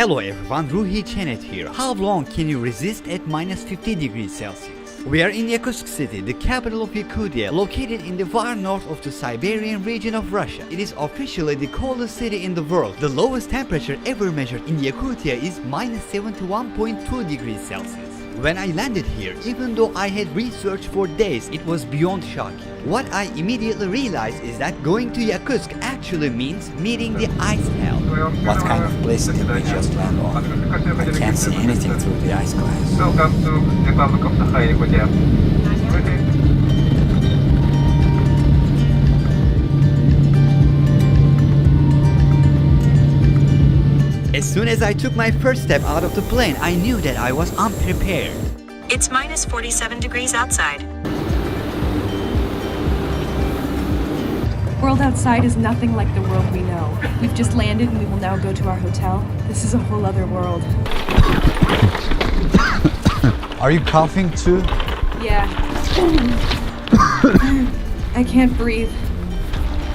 Hello everyone, Ruhi Chenet here. How long can you resist at minus 50 degrees Celsius? We are in Yakutsk city, the capital of Yakutia, located in the far north of the Siberian region of Russia. It is officially the coldest city in the world. The lowest temperature ever measured in Yakutia is minus 71.2 degrees Celsius. When I landed here, even though I had researched for days, it was beyond shocking. What I immediately realized is that going to Yakutsk actually means meeting the ice hell. What kind of place did we just land on? I can't see anything through the ice glass. Welcome to Republic of Sakha, Yakutsk. As soon as I took my first step out of the plane, I knew that I was unprepared. It's minus 47 degrees outside. The world outside is nothing like the world we know. We've just landed and we will now go to our hotel. This is a whole other world. Are you coughing too? Yeah. I can't breathe.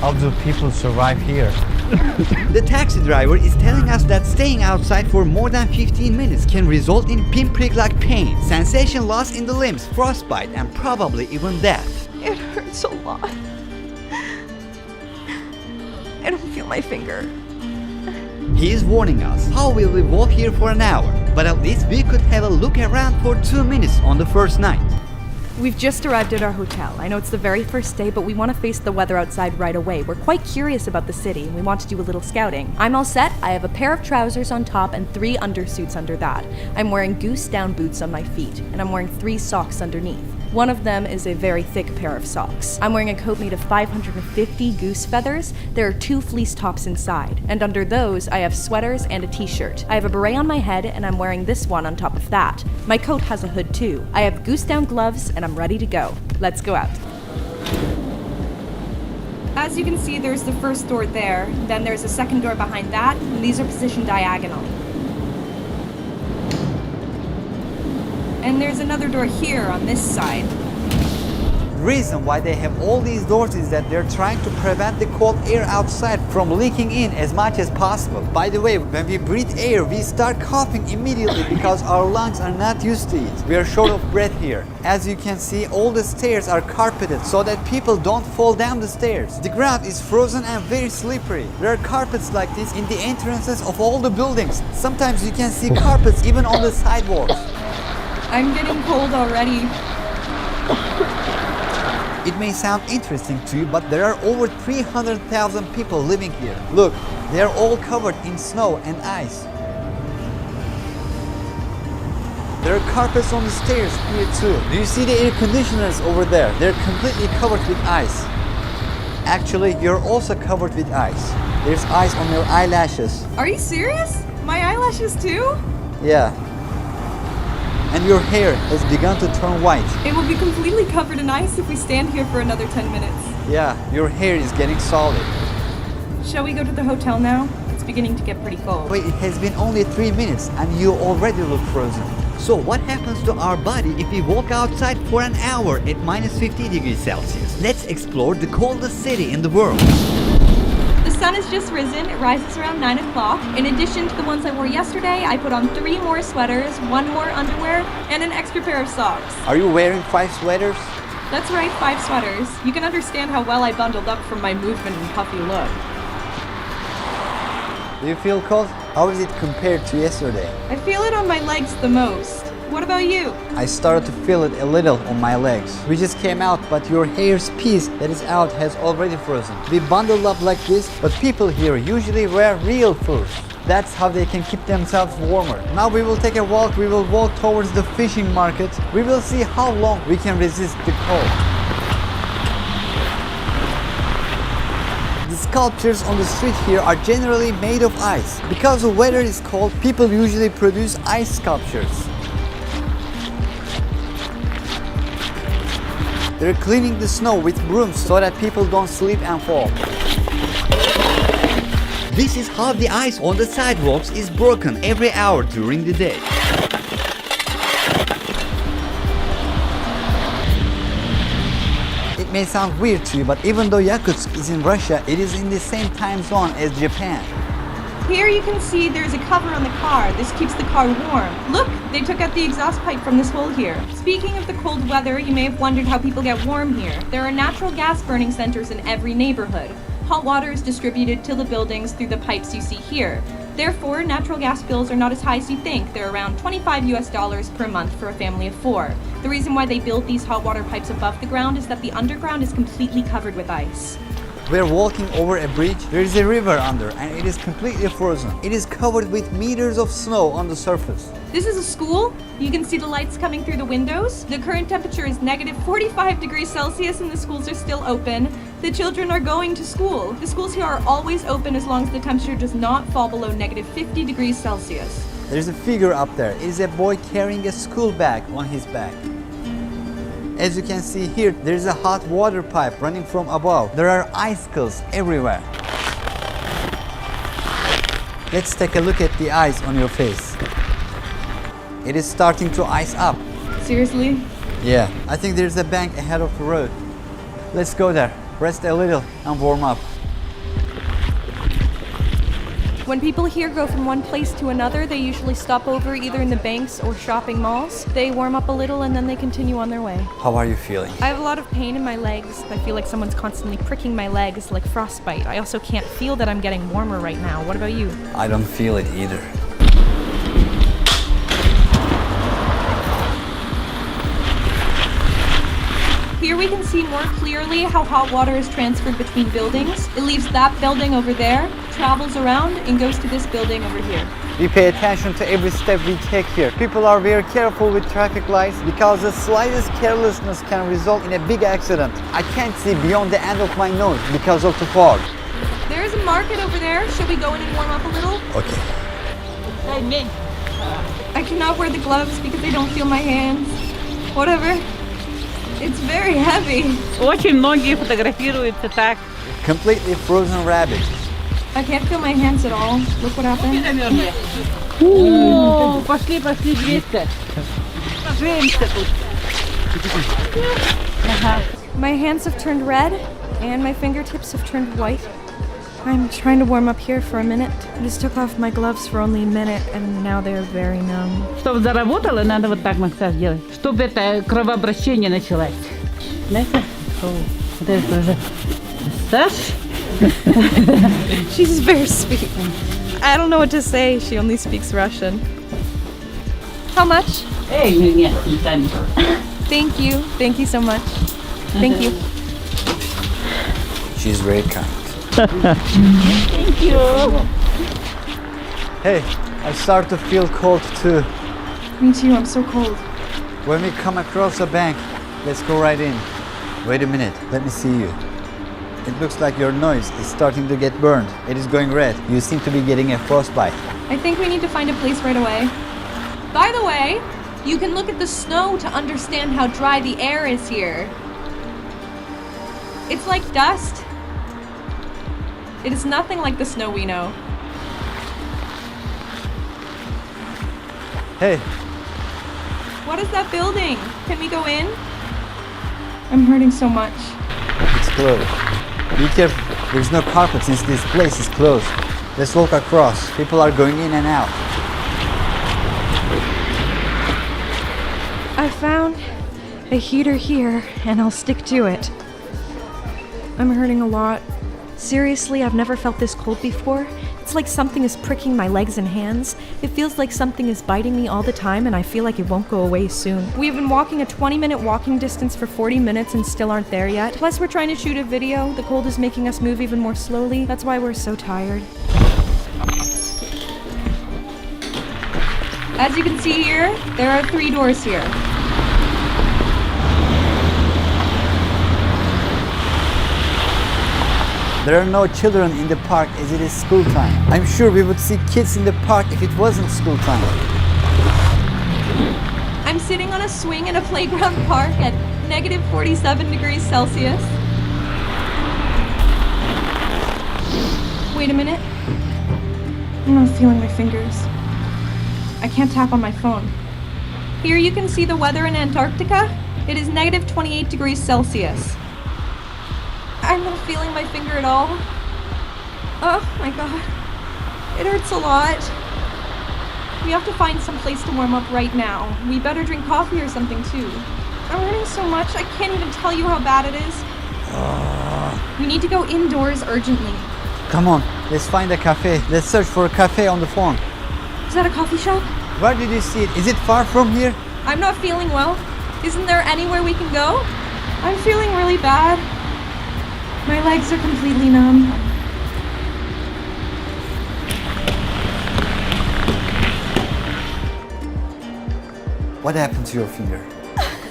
How do people survive here? The taxi driver is telling us that staying outside for more than 15 minutes can result in pinprick-like pain, sensation loss in the limbs, frostbite, and probably even death. It hurts a lot. I don't feel my finger. He is warning us. How will we walk here for an hour? But at least we could have a look around for 2 minutes on the first night. We've just arrived at our hotel. I know it's the very first day, but we want to face the weather outside right away. We're quite curious about the city, and we want to do a little scouting. I'm all set. I have a pair of trousers on top and 3 undersuits under that. I'm wearing goose-down boots on my feet, and I'm wearing 3 socks underneath. One of them is a very thick pair of socks. I'm wearing a coat made of 550 goose feathers. There are 2 fleece tops inside, and under those I have sweaters and a t-shirt. I have a beret on my head, and I'm wearing this one on top of that. My coat has a hood too. I have goose-down gloves, and I'm ready to go. Let's go out. As you can see, there's the first door there, then there's a second door behind that, and these are positioned diagonally. And there's another door here on this side. The reason why they have all these doors is that they're trying to prevent the cold air outside from leaking in as much as possible. By the way, when we breathe air, we start coughing immediately because our lungs are not used to it. We are short of breath here. As you can see, all the stairs are carpeted so that people don't fall down the stairs. The ground is frozen and very slippery. There are carpets like this in the entrances of all the buildings. Sometimes you can see carpets even on the sidewalks. I'm getting cold already. It may sound interesting to you, but there are over 300,000 people living here. Look, they are all covered in snow and ice. There are carpets on the stairs here too. Do you see the air conditioners over there? They're completely covered with ice. Actually, you're also covered with ice. There's ice on your eyelashes. Are you serious? My eyelashes too? Yeah. And your hair has begun to turn white. It will be completely covered in ice if we stand here for another 10 minutes. Yeah, your hair is getting solid. Shall we go to the hotel now? It's beginning to get pretty cold. Wait, it has been only 3 minutes and you already look frozen. So what happens to our body if we walk outside for an hour at minus 50 degrees Celsius? Let's explore the coldest city in the world. The sun has just risen. It rises around 9 o'clock. In addition to the ones I wore yesterday, I put on 3 more sweaters, 1 more underwear, and an extra pair of socks. Are you wearing 5 sweaters? That's right, 5 sweaters. You can understand how well I bundled up from my movement and puffy look. Do you feel cold? How is it compared to yesterday? I feel it on my legs the most. What about you? I started to feel it a little on my legs. We just came out, but your hair's piece that is out has already frozen. We bundle up like this, but people here usually wear real furs. That's how they can keep themselves warmer. Now we will take a walk. We will walk towards the fishing market. We will see how long we can resist the cold. The sculptures on the street here are generally made of ice. Because the weather is cold, people usually produce ice sculptures. They're cleaning the snow with brooms so that people don't slip and fall. This is how the ice on the sidewalks is broken every hour during the day. It may sound weird to you, but even though Yakutsk is in Russia, it is in the same time zone as Japan. Here you can see there's a cover on the car. This keeps the car warm. Look, they took out the exhaust pipe from this hole here. Speaking of the cold weather, you may have wondered how people get warm here. There are natural gas burning centers in every neighborhood. Hot water is distributed to the buildings through the pipes you see here. Therefore, natural gas bills are not as high as you think. They're around $25 per month for a family of 4. The reason why they build these hot water pipes above the ground is that the underground is completely covered with ice. We're walking over a bridge. There is a river under and it is completely frozen. It is covered with meters of snow on the surface. This is a school. You can see the lights coming through the windows. The current temperature is negative 45 degrees Celsius and the schools are still open. The children are going to school. The schools here are always open as long as the temperature does not fall below negative 50 degrees Celsius. There's a figure up there. It is a boy carrying a school bag on his back. As you can see here, there is a hot water pipe running from above. There are icicles everywhere. Let's take a look at the ice on your face. It is starting to ice up. Seriously? Yeah, I think there's a bank ahead of the road. Let's go there, rest a little and warm up. When people here go from one place to another, they usually stop over either in the banks or shopping malls. They warm up a little and then they continue on their way. How are you feeling? I have a lot of pain in my legs. I feel like someone's constantly pricking my legs like frostbite. I also can't feel that I'm getting warmer right now. What about you? I don't feel it either. Here we can see more clearly how hot water is transferred between buildings. It leaves that building over there, travels around, and goes to this building over here. We pay attention to every step we take here. People are very careful with traffic lights because the slightest carelessness can result in a big accident. I can't see beyond the end of my nose because of the fog. There is a market over there. Should we go in and warm up a little? Okay. I cannot wear the gloves because they don't feel my hands. Whatever. It's very heavy. Очень многие фотографируются так. Completely frozen rabbit. I can't feel my hands at all. Look what happened. О, пошли, 200. Поженимся тут. My hands have turned red and my fingertips have turned white. I'm trying to warm up here for a minute. I just took off my gloves for only a minute and now they're very numb. Чтобы заработало, надо вот так массаж делать, чтобы это кровообращение началось. Знаете? Вот это уже массаж. She's very sweet. I don't know what to say. She only speaks Russian. How much? Эй, нет, не станет. Thank you. Thank you so much. Thank you. She's very kind. Thank you. Hey, I start to feel cold too. Me too. I'm so cold. When we come across a bank, let's go right in. Wait a minute, let me see you. It looks like your nose is starting to get burned. It is going red. You seem to be getting a frostbite. I think we need to find a place right away. By the way, you can look at the snow to understand how dry the air is here. It's like dust. It is nothing like the snow we know. Hey, What is that building? Can we go in? I'm hurting so much. it's closed. Be careful. There's no carpet since this place is closed. Let's walk across. People are going in and out. I found a heater here, and I'll stick to it. I'm hurting a lot. Seriously, I've never felt this cold before. It's like something is pricking my legs and hands. It feels like something is biting me all the time, and I feel like it won't go away soon. We've been walking a 20-minute walking distance for 40 minutes and still aren't there yet. Plus, we're trying to shoot a video. The cold is making us move even more slowly. That's why we're so tired. As you can see here, there are 3 doors here. There are no children in the park as it is school time. I'm sure we would see kids in the park if it wasn't school time. I'm sitting on a swing in a playground park at negative 47 degrees Celsius. Wait a minute. I'm not feeling my fingers. I can't tap on my phone. Here you can see the weather in Antarctica. It is negative 28 degrees Celsius. I'm not feeling my finger at all. Oh my god. It hurts a lot. We have to find some place to warm up right now. We better drink coffee or something too. I'm hurting so much, I can't even tell you how bad it is. We need to go indoors urgently. Come on, let's find a cafe. Let's search for a cafe on the phone. Is that a coffee shop? Where did you see it? Is it far from here? I'm not feeling well. Isn't there anywhere we can go? I'm feeling really bad. My legs are completely numb. What happened to your finger?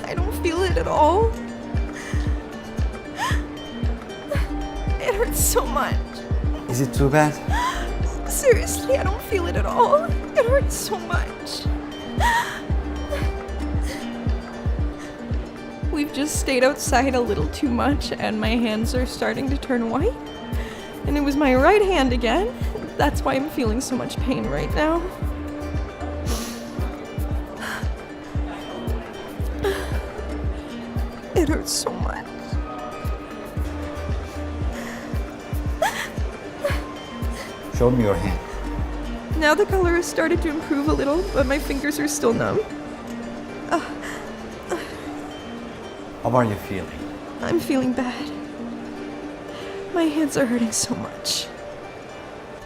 I don't feel it at all. It hurts so much. Is it too bad? Seriously, I don't feel it at all. It hurts so much. We've just stayed outside a little too much and my hands are starting to turn white. And it was my right hand again. That's why I'm feeling so much pain right now. It hurts so much. Show me your hand. Now the color has started to improve a little, but my fingers are still numb. How are you feeling? I'm feeling bad. My hands are hurting so much.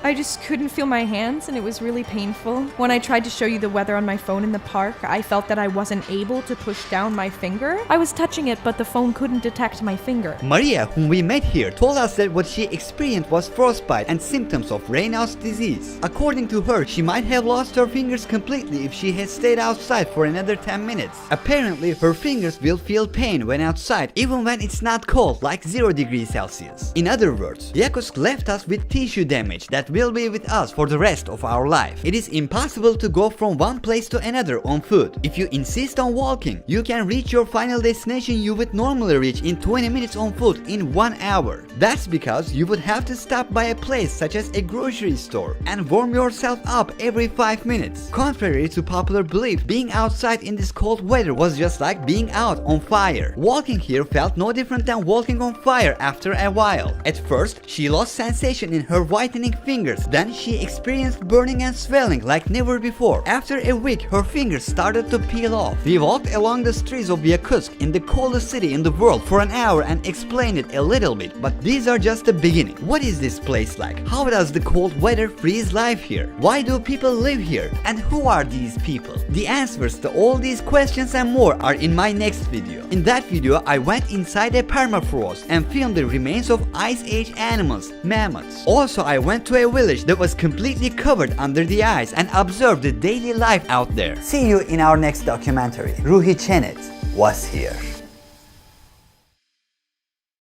I just couldn't feel my hands and it was really painful. When I tried to show you the weather on my phone in the park, I felt that I wasn't able to push down my finger. I was touching it, but the phone couldn't detect my finger. Maria, whom we met here, told us that what she experienced was frostbite and symptoms of Raynaud's disease. According to her, she might have lost her fingers completely if she had stayed outside for another 10 minutes. Apparently, her fingers will feel pain when outside, even when it's not cold, like 0 degrees Celsius. In other words, Yakutsk left us with tissue damage that will be with us for the rest of our life. It is impossible to go from one place to another on foot. If you insist on walking, you can reach your final destination you would normally reach in 20 minutes on foot in 1 hour. That's because you would have to stop by a place such as a grocery store and warm yourself up every 5 minutes. Contrary to popular belief, being outside in this cold weather was just like being out on fire. Walking here felt no different than walking on fire after a while. At first, she lost sensation in her whitening fingers. Then she experienced burning and swelling like never before. After a week, her fingers started to peel off. We walked along the streets of Yakutsk in the coldest city in the world for an hour and explained it a little bit, but these are just the beginning. What is this place like? How does the cold weather freeze life here? Why do people live here? And who are these people? The answers to all these questions and more are in my next video. In that video, I went inside a permafrost and filmed the remains of Ice Age animals, mammoths. Also, I went to a village that was completely covered under the ice and observed the daily life out there. See you in our next documentary. Ruhi Chenet was here.